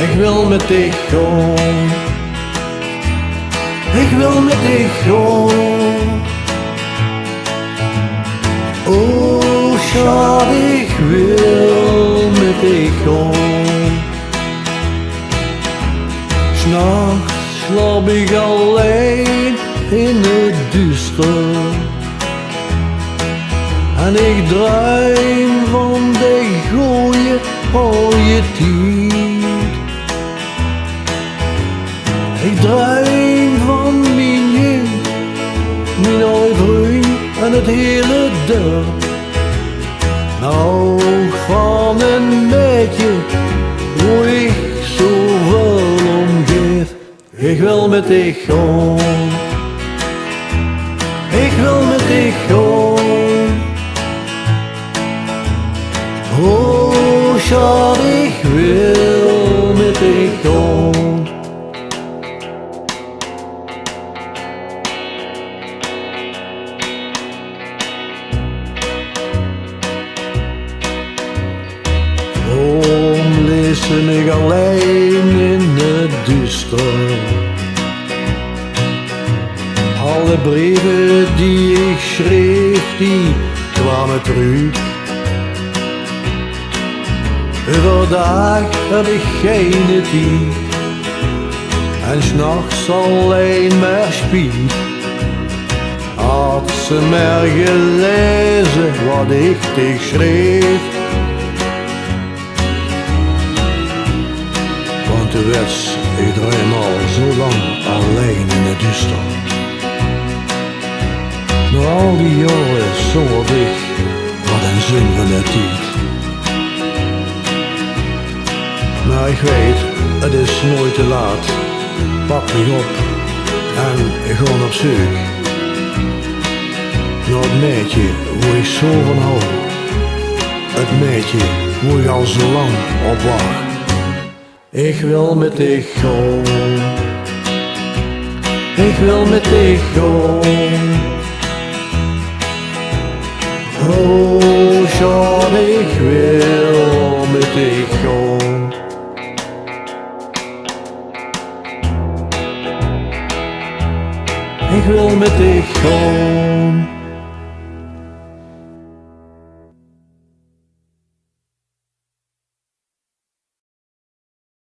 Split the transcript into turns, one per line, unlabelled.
Ik wil met dich gaan. Ik wil met dich gaan. Oh schat, ik wil met dich gaan. 'S Nachts slaap ik alleen in het duister. En ik droom van de goeie tijd. Ik droom van mijn jeugd, mijn oude vriend en het hele dorp. Nou van een meisje waar ik zoveel om geef. Ik wil met dich gaan. Ik wil met dich gaan. Oh schat, ik wil met dich gaan. Waarom lezen ik alleen in het duister? Alle brieven die ik schreef, die kwamen terug. Overdag heb ik geen tijd en 's nachts alleen maar spiet. Had ze maar gelezen wat ik tegen schreef, want de wets, ik droom al zo lang alleen in het duister. Na al die jaren zonder dich, wat een zin van de tijd. Maar ik weet, het is nooit te laat. Pak me op en ik ga op zoek naar het meisje waar ik zo van hou. Het meisje waar ik al zo lang op wacht. Ik wil met dich gaan. Ik wil met dich gaan. Oh schat, ik wil met dich gaan. Ik wil met dich gaan.